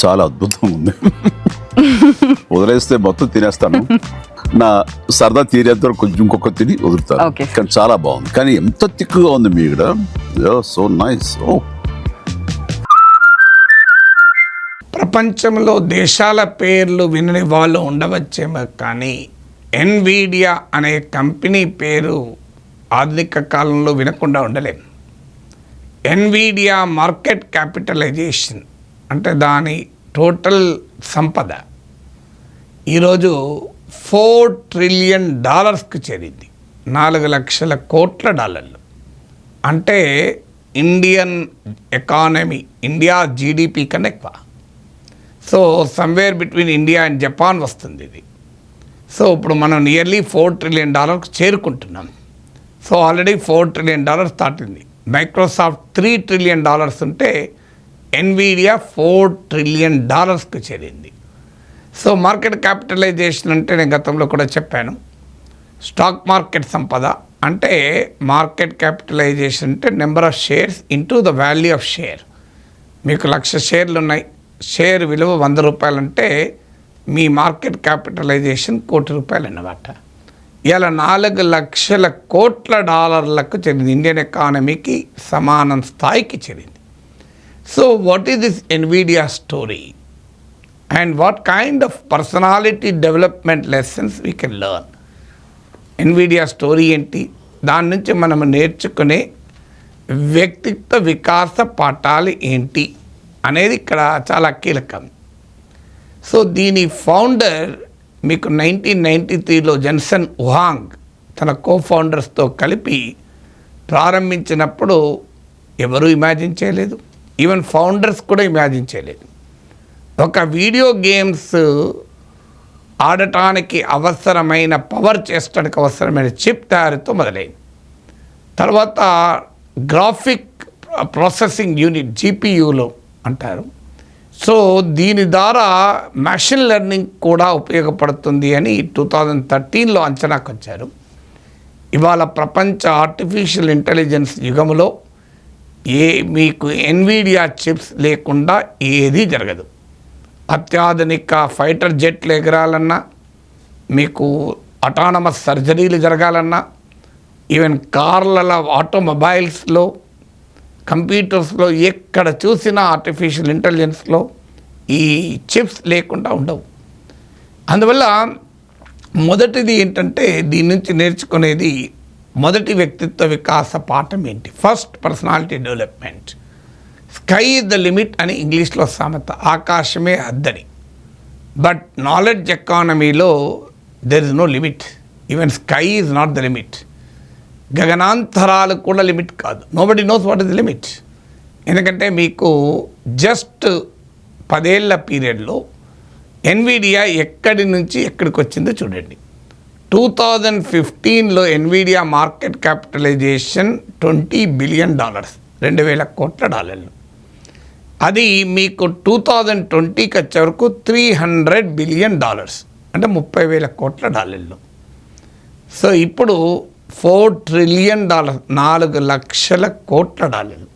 చాలా అద్భుతంగా ఉంది. వదిలేస్తే మొత్తం తినేస్తాను, నా సరదా తీరేంత వరకు కొంచెం ఇంకొక తిని వదులుతాను. కానీ చాలా బాగుంది. కానీ ఎంత తిక్కుగా ఉంది మీ ఇక్కడ, సో నైస్. ప్రపంచంలో దేశాల పేర్లు వినని వాళ్ళు ఉండవచ్చేమో, కానీ ఎన్విడియా అనే కంపెనీ పేరు ఆధునిక కాలంలో వినకుండా ఉండలేం. ఎన్విడియా మార్కెట్ క్యాపిటలైజేషన్ అంటే దాని టోటల్ సంపద ఈరోజు $4 ట్రిలియన్ చేరింది. 4 లక్షల కోట్ల డాలర్లు. అంటే ఇండియన్ ఎకానమీ, ఇండియా జీడిపి కన్నా ఎక్కువ. So somewhere between India and Japan వస్తుంది ఇది. సో ఇప్పుడు మనం నియర్లీ $4 ట్రిలియన్ చేరుకుంటున్నాం. సో ఆల్రెడీ $4 ట్రిలియన్ దాటింది. మైక్రోసాఫ్ట్ $3 ట్రిలియన్ ఉంటే ఎన్విడియా $4 ట్రిలియన్ చేరింది. సో మార్కెట్ క్యాపిటలైజేషన్ అంటే నేను గతంలో కూడా చెప్పాను, స్టాక్ మార్కెట్ సంపద అంటే మార్కెట్ క్యాపిటలైజేషన్ అంటే number of shares into the value of share. మీకు 1,00,000 షేర్లు ఉన్నాయి, షేర్ విలువ $100 అంటే మీ మార్కెట్ క్యాపిటలైజేషన్ $1 కోటి అన్నమాట. ఇలా 4 లక్షల కోట్ల డాలర్లకు చెందింది, ఇండియన్ ఎకానమీకి సమానం స్థాయికి చెందింది. So what is this Nvidia story and what kind of personality development lessons we can learn? Nvidia story ఏంటి, దాని నుంచి మనం నేర్చుకునే వ్యక్తిత్వ వికాస పాఠాలు ఏంటి అనేది ఇక్కడ చాలా కీలకం. సో దీని ఫౌండర్ మీకు 1993లో జెన్సన్ హువాంగ్ తన కోఫౌండర్స్తో కలిపి ప్రారంభించినప్పుడు ఎవరూ ఇమాజిన్ చేయలేదు, ఈవెన్ ఫౌండర్స్ కూడా ఇమాజిన్ చేయలేదు. ఒక వీడియో గేమ్స్ ఆడటానికి అవసరమైన పవర్ చేసడానికి అవసరమైన చిప్ తయారీతో మొదలైంది. తర్వాత గ్రాఫిక్ ప్రాసెసింగ్ యూనిట్, GPUలో అంటారు. సో దీని ద్వారా మెషిన్ లెర్నింగ్ కూడా ఉపయోగపడుతుంది అని 2013లో అంచనాకు వచ్చారు. ఇవాళ ప్రపంచ ఆర్టిఫిషియల్ ఇంటెలిజెన్స్ యుగంలో మీకు ఎన్విడియా చిప్స్ లేకుండా ఏదీ జరగదు. అత్యాధునిక ఫైటర్ జెట్లు ఎగరాలన్నా, మీకు అటానమస్ సర్జరీలు జరగాలన్నా, ఈవెన్ కార్లలో, ఆటోమొబైల్స్లో, కంప్యూటర్స్లో ఎక్కడ చూసినా ఆర్టిఫిషియల్ ఇంటెలిజెన్స్లో ఈ చిప్స్ లేకుండా ఉండవు. అందువల్ల మొదటిది ఏంటంటే దీని నుంచి నేర్చుకునేది, మొదటి వ్యక్తిత్వ వికాస పాఠం ఏంటి? First personality development. Sky is the limit అని ఇంగ్లీష్లో సామెత, ఆకాశమే హద్దని. బట్ నాలెడ్జ్ ఎకానమీలో there is no limit, even sky is not the limit. గగనాంతరాలు కూడా లిమిట్ కాదు. Nobody knows what is the limit. ఎందుకంటే మీకు జస్ట్ 10 ఏళ్ల పీరియడ్లో ఎన్విడియా ఎక్కడి నుంచి ఎక్కడికి వచ్చిందో చూడండి. 2015లో ఎన్విడియా మార్కెట్ క్యాపిటలైజేషన్ $20 బిలియన్, 2,000 కోట్ల డాలర్లు. అది మీకు 2020కి వచ్చే వరకు $300 బిలియన్, అంటే 30,000 కోట్ల డాలర్లు. సో ఇప్పుడు $4 ట్రిలియన్, 4 లక్షల కోట్ల డాలర్లు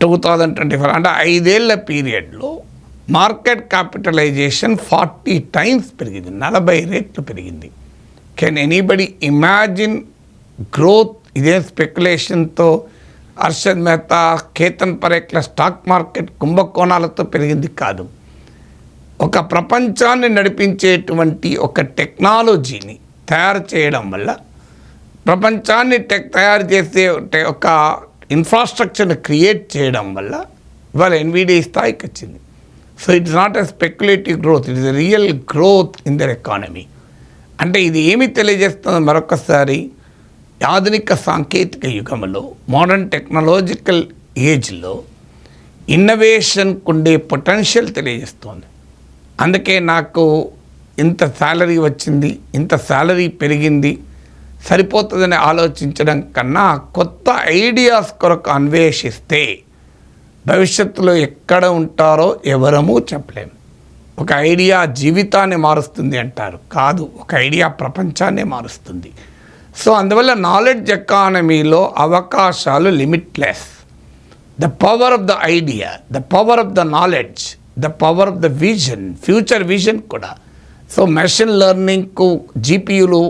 2024, అంటే 5 ఏళ్ల పీరియడ్లో మార్కెట్ క్యాపిటలైజేషన్ 40 టైమ్స్ పెరిగింది, 40 రెట్లు పెరిగింది. Can anybody imagine growth? ఇదే స్పెక్యులేషన్తో హర్షద్ మెహతా, కేతన్ పరేఖ్ల స్టాక్ మార్కెట్ కుంభకోణాలతో పెరిగింది కాదు. ఒక ప్రపంచాన్ని నడిపించేటువంటి ఒక టెక్నాలజీని తయారు చేయడం వల్ల, ప్రపంచాన్ని తయారు చేసే ఒక ఇన్ఫ్రాస్ట్రక్చర్ని క్రియేట్ చేయడం వల్ల ఇవాళ ఎన్విడియా స్థాయికి వచ్చింది. So it's not a speculative growth, it is a real growth in their economy. అంటే ఇది ఏమి తెలియజేస్తుంది? మరొకసారి ఆధునిక సాంకేతిక యుగంలో, మోడర్న్ టెక్నాలజికల్ ఏజ్లో ఇన్నోవేషన్కు ఉండే పొటెన్షియల్ తెలియజేస్తుంది. అందుకే నాకు ఇంత శాలరీ వచ్చింది, ఇంత శాలరీ పెరిగింది, సరిపోతుందని ఆలోచించడం కన్నా కొత్త ఐడియాస్ కొరకు అన్వేషిస్తే భవిష్యత్తులో ఎక్కడ ఉంటారో ఎవరమూ చెప్పలేము. ఒక ఐడియా జీవితాన్ని మారుస్తుంది అంటారు, కాదు, ఒక ఐడియా ప్రపంచాన్నే మారుస్తుంది. సో అందువల్ల నాలెడ్జ్ ఎకానమీలో అవకాశాలు limitless. The power of the idea, the power of the knowledge the power of the vision, future vision కూడా. సో మెషిన్ లెర్నింగ్కు జీపీయూలు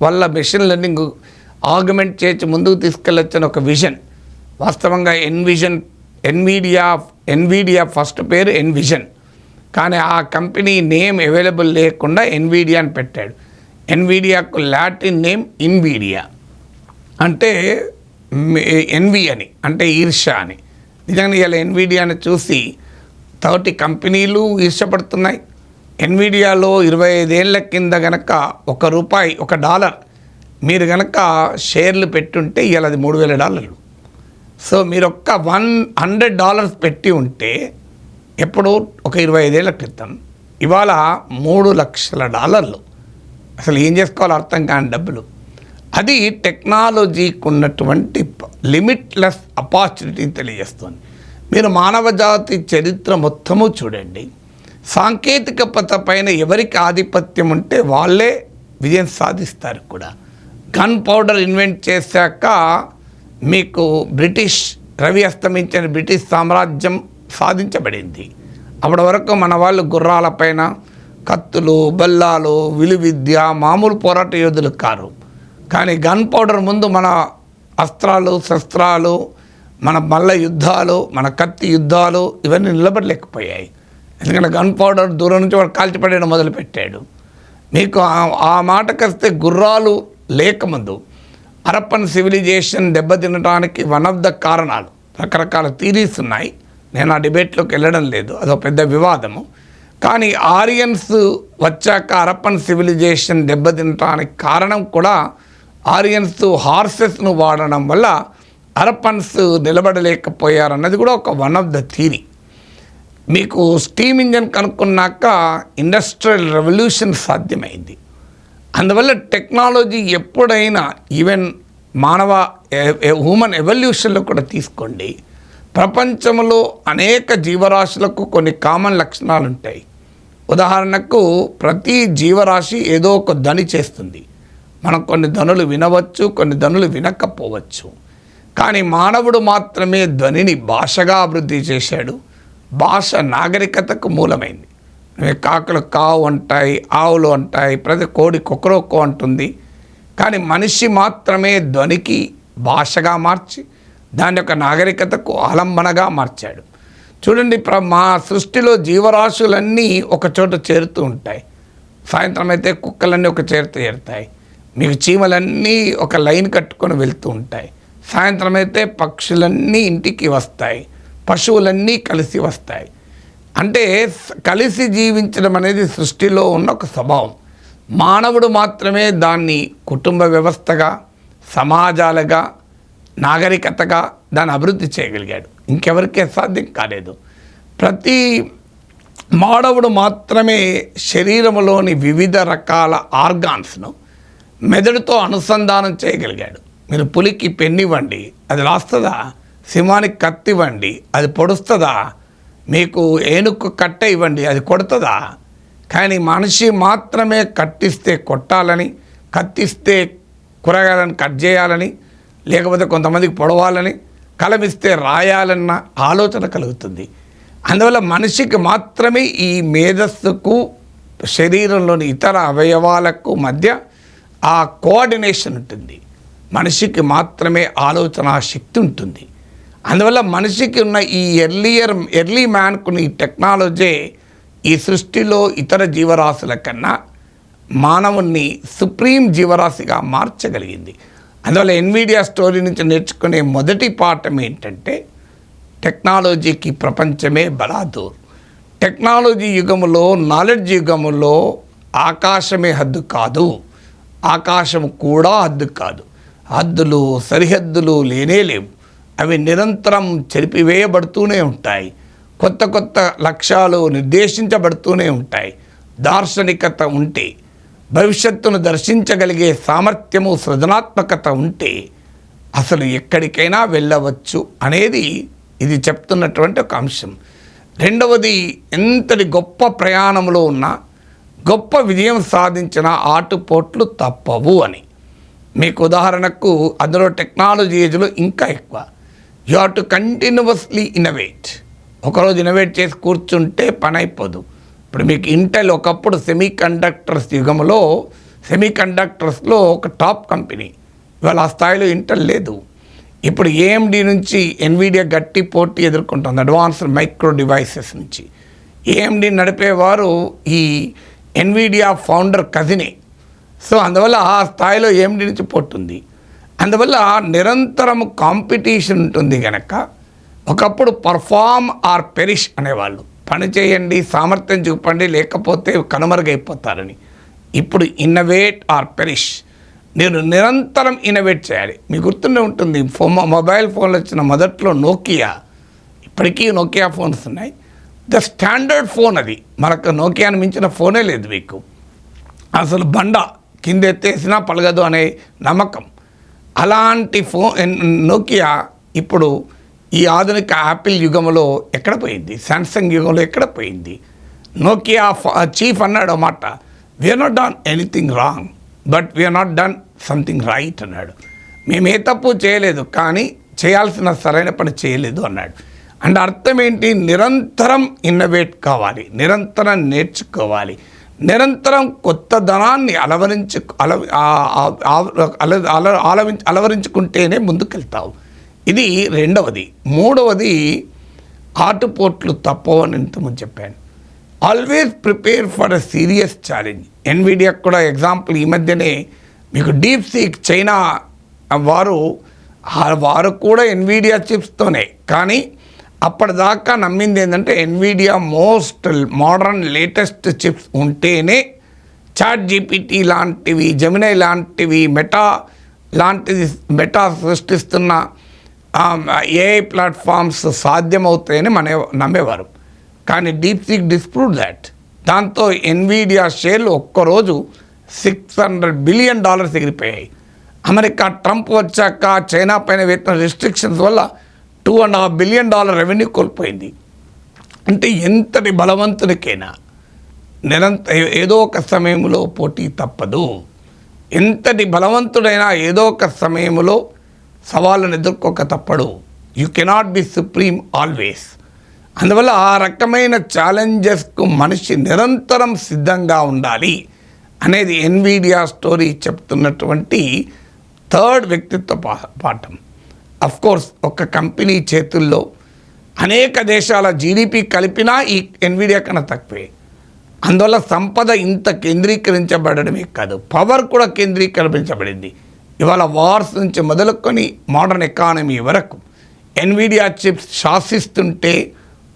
వల్ల మెషిన్ లెర్నింగ్ ఆగ్మెంట్ చేసి ముందుకు తీసుకెళ్ళొచ్చిన ఒక విజన్. వాస్తవంగా ఎన్విడియా ఫస్ట్ పేరు ఎన్విజన్, కానీ ఆ కంపెనీ నేమ్ అవైలబుల్ లేకుండా ఎన్విడియా అని పెట్టాడు. ఎన్విడియాకు లాటిన్ నేమ్ ఇన్విడియా, అంటే ఎన్వి అని, అంటే ఈర్ష్య అని. నిజంగా ఇలా ఎన్విడియాని చూసి 30 కంపెనీలు ఈర్ష్యపడుతున్నాయి. ఎన్విడియాలో 25 ఏళ్ల కింద గనక $1 మీరు గనక షేర్లు పెట్టుంటే ఇవాళ అది $3,000. సో మీరు ఒక్క $100 పెట్టి ఉంటే ఎప్పుడు ఒక 25 ఏళ్ల క్రితం, ఇవాళ $3 లక్షల. అసలు ఏం చేసుకోవాలో అర్థం కాని డబ్బులు. అది టెక్నాలజీకి ఉన్నటువంటి లిమిట్లెస్ ఆపర్చునిటీని తెలియజేస్తుంది. మీరు మానవ జాతి చరిత్ర మొత్తము చూడండి, సాంకేతికత పైన ఎవరికి ఆధిపత్యం ఉంటే వాళ్ళే విజయం సాధిస్తారు కూడా. గన్ పౌడర్ ఇన్వెంట్ చేశాక మీకు రవి అస్తమించిన బ్రిటిష్ సామ్రాజ్యం సాధించబడింది. అప్పటి వరకు మన వాళ్ళు గుర్రాలపైన కత్తులు, బల్లాలు, విలువిద్య, మామూలు పోరాట యోధులు కారు. కానీ గన్ పౌడర్ ముందు మన అస్త్రాలు, శస్త్రాలు, మన మల్ల యుద్ధాలు, మన కత్తి యుద్ధాలు ఇవన్నీ నిలబడలేకపోయాయి. ఎందుకంటే గన్ పౌడర్ దూరం నుంచి వాడు కాల్చిపడేయడం మొదలుపెట్టాడు. మీకు ఆ మాటకొస్తే గుర్రాలు లేకముందు హరప్పన్ సివిలైజేషన్ దెబ్బతినడానికి వన్ ఆఫ్ ద కారణాలు, రకరకాల థీరీస్ ఉన్నాయి, నేను ఆ డిబేట్లోకి వెళ్ళడం లేదు, అదో పెద్ద వివాదము. కానీ ఆరియన్స్ వచ్చాక హరప్పన్ సివిలైజేషన్ దెబ్బతినడానికి కారణం కూడా ఆరియన్స్ హార్సెస్ను వాడడం వల్ల హరప్పన్స్ నిలబడలేకపోయారన్నది కూడా ఒక వన్ ఆఫ్ ద థీరీ. మీకు స్టీమ్ ఇంజన్ కనుక్కున్నాక ఇండస్ట్రియల్ రెవల్యూషన్ సాధ్యమైంది. అందువల్ల టెక్నాలజీ ఎప్పుడైనా ఈవెన్ హ్యూమన్ ఎవల్యూషన్లో కూడా తీసుకోండి, ప్రపంచంలో అనేక జీవరాశులకు కొన్ని కామన్ లక్షణాలు ఉంటాయి. ఉదాహరణకు ప్రతి జీవరాశి ఏదో ఒక ధ్వని చేస్తుంది. మనం కొన్ని ధ్వనులు వినవచ్చు, కొన్ని ధ్వనులు వినకపోవచ్చు. కానీ మానవుడు మాత్రమే ధ్వనిని భాషగా అభివృద్ధి చేశాడు. భాష నాగరికతకు మూలమైంది. కాకులు కావు అంటాయి, ఆవులు అంటాయి, ప్రతి కోడి కొకరొక్కో అంటుంది. కానీ మనిషి మాత్రమే ధ్వనికి భాషగా మార్చి దాని యొక్క నాగరికతకు ఆలంబనగా మార్చాడు. చూడండి, మా సృష్టిలో జీవరాశులన్నీ ఒక చోట చేరుతూ ఉంటాయి. సాయంత్రం అయితే కుక్కలన్నీ ఒక చేరుతాయి, మీకు చీమలన్నీ ఒక లైన్ కట్టుకొని వెళ్తూ ఉంటాయి. సాయంత్రం అయితే పక్షులన్నీ ఇంటికి వస్తాయి, పశువులన్నీ కలిసి వస్తాయి. అంటే కలిసి జీవించడం అనేది సృష్టిలో ఉన్న ఒక స్వభావం. మానవుడు మాత్రమే దాన్ని కుటుంబ వ్యవస్థగా, సమాజాలుగా, నాగరికతగా దాన్ని అభివృద్ధి చేయగలిగాడు. ఇంకెవరికే సాధ్యం కాలేదు. ప్రతి మానవుడు మాత్రమే శరీరంలోని వివిధ రకాల ఆర్గాన్స్ను మెదడుతో అనుసంధానం చేయగలిగాడు. మీరు పులికి పెన్నివ్వండి, అది రాస్తుందా? సింహానికి కత్తి ఇవ్వండి, అది పొడుస్తుందా? మీకు ఏనుగు కట్ట ఇవ్వండి, అది కొడుతుందా? కానీ మనిషి మాత్రమే కట్టిస్తే కొట్టాలని, కత్తిస్తే కూరగాయలను కట్ చేయాలని, లేకపోతే కొంతమందికి పొడవాలని, కలమిస్తే రాయాలన్న ఆలోచన కలుగుతుంది. అందువల్ల మనిషికి మాత్రమే ఈ మేధస్సుకు శరీరంలోని ఇతర అవయవాలకు మధ్య ఆ కోఆర్డినేషన్ ఉంటుంది. మనిషికి మాత్రమే ఆలోచన శక్తి ఉంటుంది. అందువల్ల మనిషికి ఉన్న ఈ ఎర్లీ మ్యాన్కున్న ఈ టెక్నాలజీ ఈ సృష్టిలో ఇతర జీవరాశుల కన్నా మానవుణ్ణి సుప్రీం జీవరాశిగా మార్చగలిగింది. అందువల్ల ఎన్విడియా స్టోరీ నుంచి నేర్చుకునే మొదటి పాఠం ఏంటంటే, టెక్నాలజీకి ప్రపంచమే బలాదూర్. టెక్నాలజీ యుగములో, నాలెడ్జ్ యుగములో ఆకాశమే హద్దు కాదు, ఆకాశం కూడా హద్దు కాదు. హద్దులు, సరిహద్దులు లేనే లేవు. అవి నిరంతరం చెరిపివేయబడుతూనే ఉంటాయి. కొత్త కొత్త లక్ష్యాలు నిర్దేశించబడుతూనే ఉంటాయి. దార్శనికత ఉంటే, భవిష్యత్తును దర్శించగలిగే సామర్థ్యము, సృజనాత్మకత ఉంటే అసలు ఎక్కడికైనా వెళ్ళవచ్చు అనేది ఇది చెప్తున్నటువంటి ఒక అంశం. రెండవది, ఎంతటి గొప్ప ప్రయాణంలో ఉన్నా గొప్ప విజయం సాధించిన ఆటుపోట్లు తప్పవు అని. మీకు ఉదాహరణకు అందులో టెక్నాలజీ ఏజ్లో ఇంకా ఎక్కువ. You have to continuously innovate. ఒకరోజు ఇన్నోవేట్ చేసి కూర్చుంటే పని అయిపోదు. ఇప్పుడు మీకు ఇంటెల్ ఒకప్పుడు సెమీకండక్టర్స్ యుగంలో సెమీకండక్టర్స్లో ఒక టాప్ కంపెనీ. ఇవాళ ఆ స్థాయిలో ఇంటెల్ లేదు. ఇప్పుడు ఏఎండి నుంచి ఎన్విడియా గట్టి పోటీ ఎదుర్కొంటుంది అడ్వాన్స్డ్ మైక్రో డివైసెస్ నుంచి. ఏఎండి నడిపేవారు ఈ ఎన్విడియా ఫౌండర్ కజినే. సో అందువల్ల ఆ స్థాయిలో ఏఎండి నుంచి పోతుంది. అందువల్ల నిరంతరం కాంపిటీషన్ ఉంటుంది కనుక ఒకప్పుడు పర్ఫార్మ్ ఆర్ పెరిష్ అనేవాళ్ళు. పని చేయండి, సామర్థ్యం చూపండి, లేకపోతే కనుమరుగైపోతారని. ఇప్పుడు ఇన్నోవేట్ ఆర్ పెరిష్. నేను నిరంతరం ఇన్నోవేట్ చేయాలి. మీకు గుర్తుండే ఉంటుంది మొబైల్ ఫోన్లు వచ్చిన మొదట్లో నోకియా, ఇప్పటికీ నోకియా ఫోన్స్ ఉన్నాయి. ద స్టాండర్డ్ ఫోన్ అది. మనకు నోకియాని మించిన ఫోనే లేదు మీకు. అసలు బండ కింద ఎత్తేసినా పలగదు అనే నమ్మకం. అలాంటి నోకియా ఇప్పుడు ఈ ఆధునిక యాపిల్ యుగంలో ఎక్కడ పోయింది, శాంసంగ్ యుగంలో ఎక్కడ పోయింది. నోకియా చీఫ్ అన్నాడు అన్నమాట, we are not done anything wrong but we are not done something right అన్నాడు. మేము ఏ తప్పు చేయలేదు, కానీ చేయాల్సిన సరైన పని చేయలేదు అన్నాడు. అంటే అర్థం ఏంటి, నిరంతరం ఇన్నోవేట్ కావాలి, నిరంతరం నేర్చుకోవాలి, నిరంతరం కొత్త ధనాన్ని అలవరించుకుంటేనే ముందుకెళ్తావు. ఇది రెండవది. మూడవది, ఆటుపోట్లు తప్పవని ఇంతకుముందు చెప్పాను. Always prepare for a serious challenge. Nvidia కూడా ఎగ్జాంపుల్, ఈ మధ్యనే మీకు డీప్ సీక్ చైనా వారు కూడా ఎన్విడియా చిప్స్తోనే, కానీ అప్పటిదాకా నమ్మింది ఏంటంటే Nvidia most modern latest chips ఉంటేనే చాట్ జీపీటీ లాంటివి, జెమినై లాంటివి, మెటా సృష్టిస్తున్న ఏఐ ప్లాట్ఫామ్స్ సాధ్యమవుతాయని నమ్మేవారు. కానీ డీప్ సీక్ డిస్ప్రూవ్ దాట్. దాంతో ఎన్విడియా షేర్లు ఒక్కరోజు $600 బిలియన్ ఎగిరిపోయాయి. అమెరికా ట్రంప్ వచ్చాక చైనా పైన వేసిన రిస్ట్రిక్షన్స్ వల్ల $2.5 బిలియన్ రెవెన్యూ కోల్పోయింది. అంటే ఎంతటి బలవంతునికైనా ఏదో ఒక సమయంలో పోటీ తప్పదు. ఎంతటి బలవంతుడైనా ఏదో ఒక సమయంలో సవాళ్ళను ఎదుర్కోక తప్పడు. You cannot be supreme always. అందువల్ల ఆ రకమైన ఛాలెంజెస్కు మనిషి నిరంతరం సిద్ధంగా ఉండాలి అనేది ఎన్విడియా స్టోరీ చెప్తున్నటువంటి థర్డ్ వ్యక్తిత్వ పాఠం. అఫ్కోర్స్ ఒక కంపెనీ చేతుల్లో అనేక దేశాల జీడిపి కలిపినా ఈ ఎన్విడియా కన్నా తక్కువే. అందువల్ల సంపద ఇంత కేంద్రీకరించబడమే కాదు, పవర్ కూడా కేంద్రీకరించబడింది. ఇవాళ వార్స్ నుంచి మొదలుకొని మోడర్న్ ఎకానమీ వరకు ఎన్విడియా చిప్స్ శాసిస్తుంటే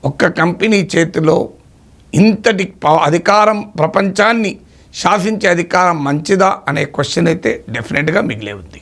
ఒక్క కంపెనీ చేతిలో ఇంతటి అధికారం, ప్రపంచాన్ని శాసించే అధికారం మంచిదా అనే క్వశ్చన్ అయితే డెఫినెట్గా మిగిలే ఉంది.